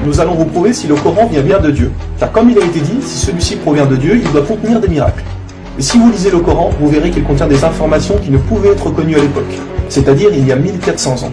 nous allons vous prouver si le Coran vient bien de Dieu. Car comme il a été dit, si celui-ci provient de Dieu, il doit contenir des miracles. Et si vous lisez le Coran, vous verrez qu'il contient des informations qui ne pouvaient être connues à l'époque, c'est-à-dire il y a 1400 ans.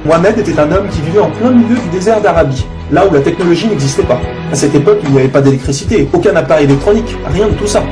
Mohammed était un homme qui vivait en plein milieu du désert d'Arabie, là où la technologie n'existait pas. À cette époque, il n'y avait pas d'électricité, aucun appareil électronique, rien de tout ça.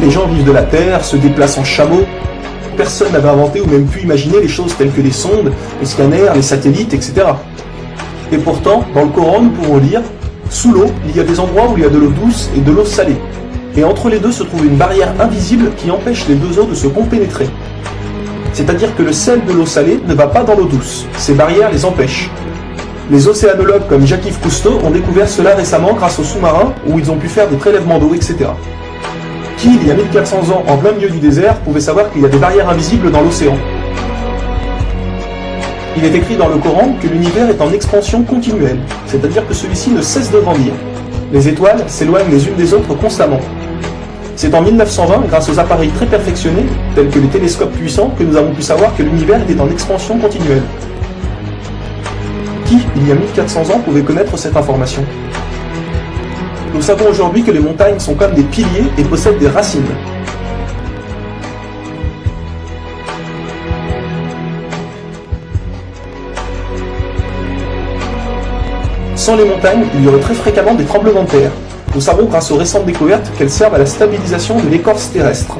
Les gens vivent de la terre, se déplacent en chameau. Personne n'avait inventé ou même pu imaginer les choses telles que les sondes, les scanners, les satellites, etc. Et pourtant, dans le Coran, nous pouvons lire « Sous l'eau, il y a des endroits où il y a de l'eau douce et de l'eau salée. Et entre les deux se trouve une barrière invisible qui empêche les deux eaux de se compénétrer. C'est-à-dire que le sel de l'eau salée ne va pas dans l'eau douce. Ces barrières les empêchent. Les océanologues comme Jacques-Yves Cousteau ont découvert cela récemment grâce aux sous-marins où ils ont pu faire des prélèvements d'eau, etc. Qui, il y a 1400 ans, en plein milieu du désert, pouvait savoir qu'il y a des barrières invisibles dans l'océan? Il est écrit dans le Coran que l'univers est en expansion continuelle, c'est-à-dire que celui-ci ne cesse de grandir. Les étoiles s'éloignent les unes des autres constamment. C'est en 1920, grâce aux appareils très perfectionnés, tels que les télescopes puissants, que nous avons pu savoir que l'univers était en expansion continuelle. Qui, il y a 1400 ans, pouvait connaître cette information? Nous savons aujourd'hui que les montagnes sont comme des piliers et possèdent des racines. Sans les montagnes, il y aurait très fréquemment des tremblements de terre. Nous savons grâce aux récentes découvertes qu'elles servent à la stabilisation de l'écorce terrestre.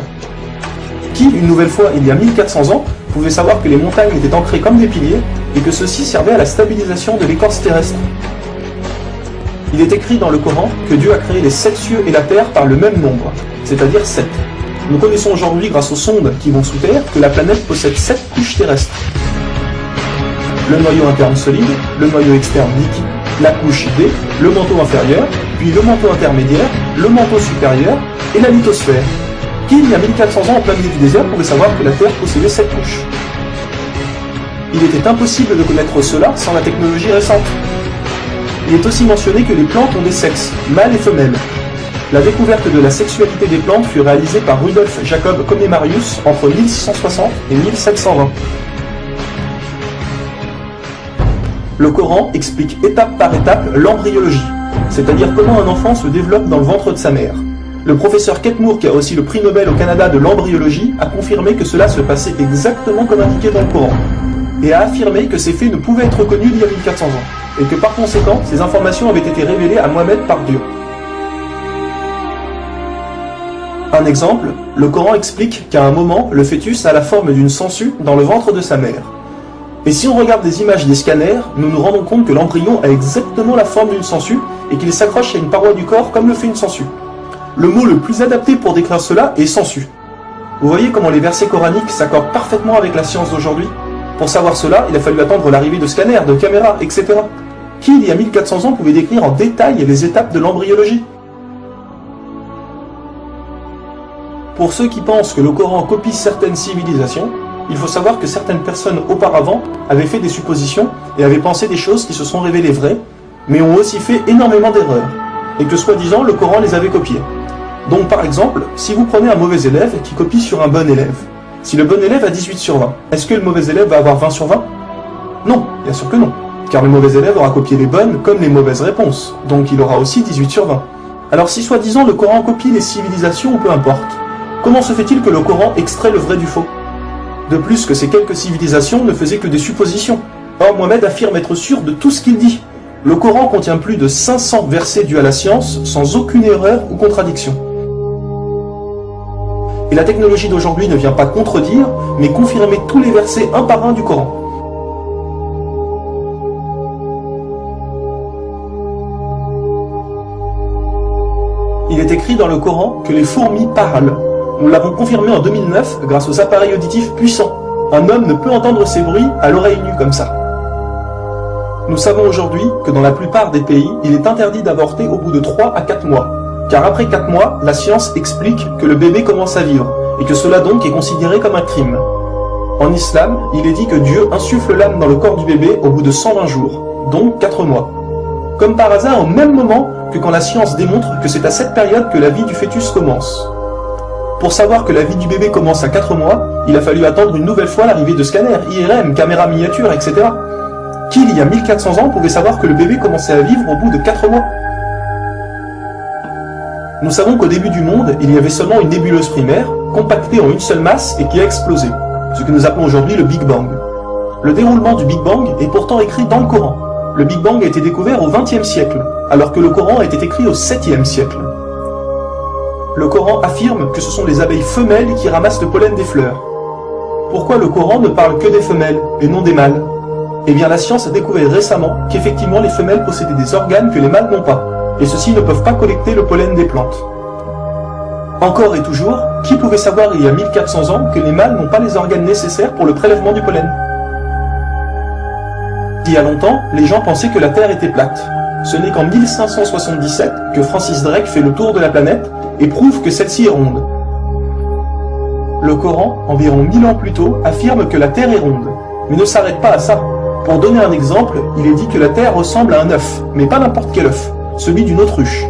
Qui, une nouvelle fois, il y a 1400 ans, pouvait savoir que les montagnes étaient ancrées comme des piliers et que ceux-ci servaient à la stabilisation de l'écorce terrestre? Il est écrit dans le Coran que Dieu a créé les 7 cieux et la terre par le même nombre, c'est-à-dire 7. Nous connaissons aujourd'hui, grâce aux sondes qui vont sous terre, que la planète possède 7 couches terrestres. Le noyau interne solide, le noyau externe liquide, la couche D, le manteau inférieur, puis le manteau intermédiaire, le manteau supérieur et la lithosphère. Qui, il y a 1400 ans en plein milieu du désert, pouvait savoir que la Terre possédait 7 couches? Il était impossible de connaître cela sans la technologie récente. Il est aussi mentionné que les plantes ont des sexes, mâles et femelles. La découverte de la sexualité des plantes fut réalisée par Rudolf Jacob Comnenarius entre 1660 et 1720. Le Coran explique étape par étape l'embryologie, c'est-à-dire comment un enfant se développe dans le ventre de sa mère. Le professeur Ketmour, qui a aussi le prix Nobel au Canada de l'embryologie, a confirmé que cela se passait exactement comme indiqué dans le Coran, et a affirmé que ces faits ne pouvaient être connus il y a 1400 ans, et que par conséquent, ces informations avaient été révélées à Mohammed par Dieu. Un exemple, le Coran explique qu'à un moment, le fœtus a la forme d'une sangsue dans le ventre de sa mère. Et si on regarde des images des scanners, nous nous rendons compte que l'embryon a exactement la forme d'une sangsue et qu'il s'accroche à une paroi du corps comme le fait une sangsue. Le mot le plus adapté pour décrire cela est sangsue. Vous voyez comment les versets coraniques s'accordent parfaitement avec la science d'aujourd'hui? Pour savoir cela, il a fallu attendre l'arrivée de scanners, de caméras, etc. Qui, il y a 1400 ans, pouvait décrire en détail les étapes de l'embryologie? Pour ceux qui pensent que le Coran copie certaines civilisations, il faut savoir que certaines personnes auparavant avaient fait des suppositions et avaient pensé des choses qui se sont révélées vraies, mais ont aussi fait énormément d'erreurs, et que soi-disant le Coran les avait copiées. Donc par exemple, si vous prenez un mauvais élève qui copie sur un bon élève, si le bon élève a 18 sur 20, est-ce que le mauvais élève va avoir 20 sur 20? Non, bien sûr que non, car le mauvais élève aura copié les bonnes comme les mauvaises réponses, donc il aura aussi 18 sur 20. Alors si soi-disant le Coran copie les civilisations ou peu importe, comment se fait-il que le Coran extrait le vrai du faux? De plus que ces quelques civilisations ne faisaient que des suppositions. Or Mohammed affirme être sûr de tout ce qu'il dit. Le Coran contient plus de 500 versets dus à la science, sans aucune erreur ou contradiction. Et la technologie d'aujourd'hui ne vient pas contredire, mais confirmer tous les versets un par un du Coran. Il est écrit dans le Coran que les fourmis parlent. Nous l'avons confirmé en 2009 grâce aux appareils auditifs puissants. Un homme ne peut entendre ces bruits à l'oreille nue comme ça. Nous savons aujourd'hui que dans la plupart des pays, il est interdit d'avorter au bout de 3 à 4 mois. Car après 4 mois, la science explique que le bébé commence à vivre, et que cela donc est considéré comme un crime. En islam, il est dit que Dieu insuffle l'âme dans le corps du bébé au bout de 120 jours, donc 4 mois. Comme par hasard au même moment que quand la science démontre que c'est à cette période que la vie du fœtus commence. Pour savoir que la vie du bébé commence à 4 mois, il a fallu attendre une nouvelle fois l'arrivée de scanners, IRM, caméras miniatures, etc. Qui, il y a 1400 ans, pouvait savoir que le bébé commençait à vivre au bout de 4 mois? Nous savons qu'au début du monde, il y avait seulement une nébuleuse primaire, compactée en une seule masse et qui a explosé, ce que nous appelons aujourd'hui le Big Bang. Le déroulement du Big Bang est pourtant écrit dans le Coran. Le Big Bang a été découvert au XXe siècle, alors que le Coran a été écrit au 7e siècle. Le Coran affirme que ce sont les abeilles femelles qui ramassent le pollen des fleurs. Pourquoi le Coran ne parle que des femelles et non des mâles? Eh bien la science a découvert récemment qu'effectivement les femelles possédaient des organes que les mâles n'ont pas, et ceux-ci ne peuvent pas collecter le pollen des plantes. Encore et toujours, qui pouvait savoir il y a 1400 ans que les mâles n'ont pas les organes nécessaires pour le prélèvement du pollen? Il y a longtemps, les gens pensaient que la Terre était plate. Ce n'est qu'en 1577 que Francis Drake fait le tour de la planète et prouve que celle-ci est ronde. Le Coran, environ 1000 ans plus tôt, affirme que la Terre est ronde, mais ne s'arrête pas à ça. Pour donner un exemple, il est dit que la Terre ressemble à un œuf, mais pas n'importe quel œuf, celui d'une autruche.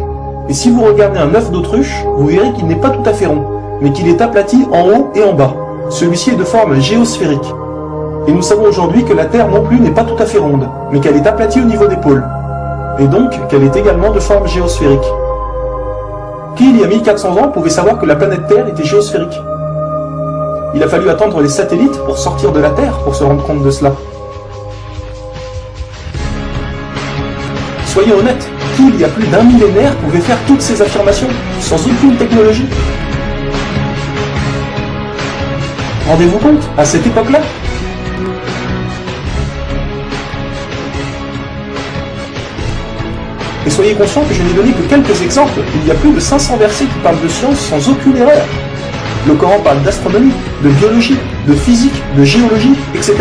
Et si vous regardez un œuf d'autruche, vous verrez qu'il n'est pas tout à fait rond, mais qu'il est aplati en haut et en bas. Celui-ci est de forme géosphérique. Et nous savons aujourd'hui que la Terre non plus n'est pas tout à fait ronde, mais qu'elle est aplatie au niveau des pôles. Et donc qu'elle est également de forme géosphérique. Qui, il y a 1400 ans, pouvait savoir que la planète Terre était géosphérique? Il a fallu attendre les satellites pour sortir de la Terre pour se rendre compte de cela. Soyons honnêtes, qui, il y a plus d'un millénaire, pouvait faire toutes ces affirmations, sans aucune technologie? Rendez-vous compte, à cette époque-là? Et soyez conscients que je n'ai donné que quelques exemples, il y a plus de 500 versets qui parlent de science sans aucune erreur. Le Coran parle d'astronomie, de biologie, de physique, de géologie, etc.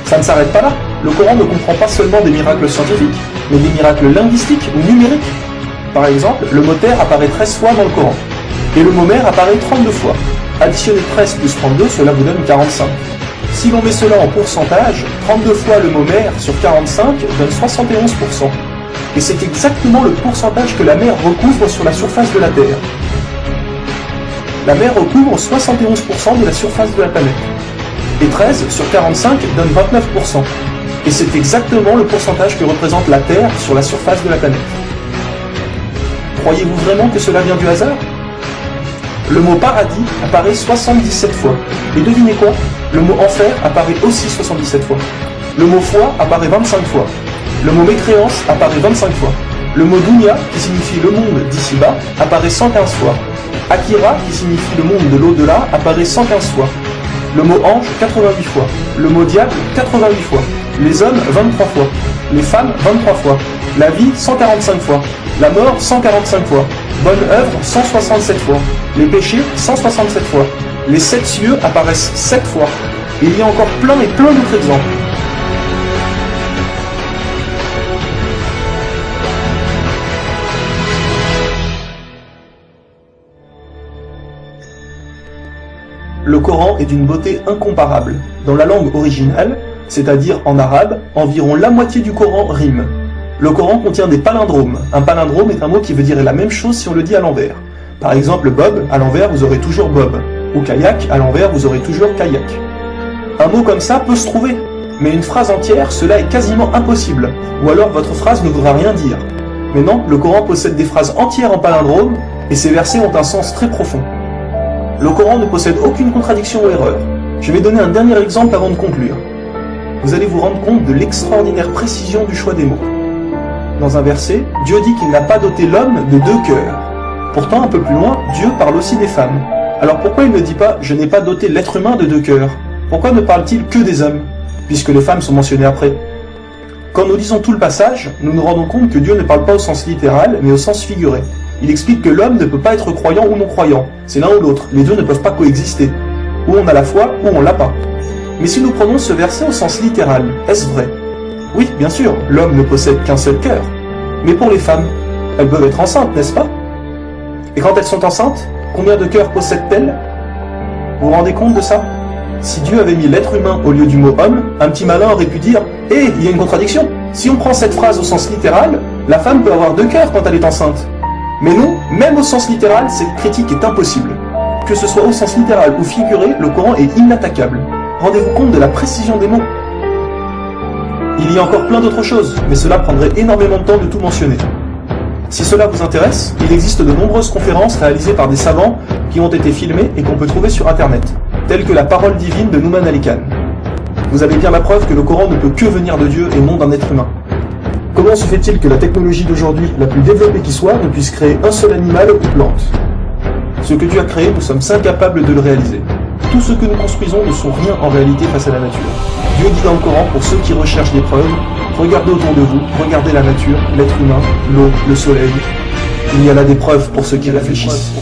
Ça ne s'arrête pas là. Le Coran ne comprend pas seulement des miracles scientifiques, mais des miracles linguistiques ou numériques. Par exemple, le mot terre apparaît 13 fois dans le Coran, et le mot mer apparaît 32 fois. Additionnez 13 plus 32, cela vous donne 45. Si l'on met cela en pourcentage, 32 fois le mot mer sur 45 donne 71%. Et c'est exactement le pourcentage que la mer recouvre sur la surface de la Terre. La mer recouvre 71% de la surface de la planète. Et 13 sur 45 donne 29%. Et c'est exactement le pourcentage que représente la Terre sur la surface de la planète. Croyez-vous vraiment que cela vient du hasard? Le mot paradis apparaît 77 fois. Et devinez quoi? Le mot enfer apparaît aussi 77 fois. Le mot foi apparaît 25 fois. Le mot mécréance apparaît 25 fois. Le mot dunya, qui signifie le monde d'ici-bas, apparaît 115 fois. Akira, qui signifie le monde de l'au-delà, apparaît 115 fois. Le mot ange, 88 fois. Le mot diable, 88 fois. Les hommes, 23 fois. Les femmes, 23 fois. La vie, 145 fois. La mort, 145 fois. Bonne œuvre, 167 fois. Les péchés, 167 fois. Les 7 cieux apparaissent 7 fois. Et il y a encore plein et plein d'autres exemples. Le Coran est d'une beauté incomparable. Dans la langue originale, c'est-à-dire en arabe, environ la moitié du Coran rime. Le Coran contient des palindromes. Un palindrome est un mot qui veut dire la même chose si on le dit à l'envers. Par exemple, Bob, à l'envers, vous aurez toujours Bob. Ou kayak, à l'envers, vous aurez toujours kayak. Un mot comme ça peut se trouver, mais une phrase entière, cela est quasiment impossible. Ou alors votre phrase ne voudra rien dire. Mais non, le Coran possède des phrases entières en palindrome, et ces versets ont un sens très profond. Le Coran ne possède aucune contradiction ou erreur. Je vais donner un dernier exemple avant de conclure. Vous allez vous rendre compte de l'extraordinaire précision du choix des mots. Dans un verset, Dieu dit qu'il n'a pas doté l'homme de 2 cœurs. Pourtant, un peu plus loin, Dieu parle aussi des femmes. Alors pourquoi il ne dit pas « je n'ai pas doté l'être humain de 2 cœurs » ? Pourquoi ne parle-t-il que des hommes, puisque les femmes sont mentionnées après? Quand nous lisons tout le passage, nous nous rendons compte que Dieu ne parle pas au sens littéral, mais au sens figuré. Il explique que l'homme ne peut pas être croyant ou non-croyant, c'est l'un ou l'autre, les deux ne peuvent pas coexister. Ou on a la foi, ou on l'a pas. Mais si nous prenons ce verset au sens littéral, est-ce vrai? Oui, bien sûr, l'homme ne possède qu'un seul cœur. Mais pour les femmes, elles peuvent être enceintes, n'est-ce pas? Et quand elles sont enceintes, combien de cœurs possèdent-elles? Vous vous rendez compte de ça? Si Dieu avait mis l'être humain au lieu du mot homme, un petit malin aurait pu dire « Eh, il y a une contradiction. Si on prend cette phrase au sens littéral, la femme peut avoir 2 cœurs quand elle est enceinte. » Mais non, même au sens littéral, cette critique est impossible. Que ce soit au sens littéral ou figuré, le Coran est inattaquable. Rendez-vous compte de la précision des mots. Il y a encore plein d'autres choses, mais cela prendrait énormément de temps de tout mentionner. Si cela vous intéresse, il existe de nombreuses conférences réalisées par des savants qui ont été filmées et qu'on peut trouver sur internet, telles que la parole divine de Nouman Ali Khan. Vous avez bien la preuve que le Coran ne peut que venir de Dieu et non d'un être humain. Comment se fait-il que la technologie d'aujourd'hui, la plus développée qui soit, ne puisse créer un seul animal ou plante? Ce que Dieu a créé, nous sommes incapables de le réaliser. Tout ce que nous construisons ne sont rien en réalité face à la nature. Dieu dit dans le Coran, pour ceux qui recherchent des preuves, regardez autour de vous, regardez la nature, l'être humain, l'eau, le soleil. Il y a là des preuves pour ceux qui réfléchissent.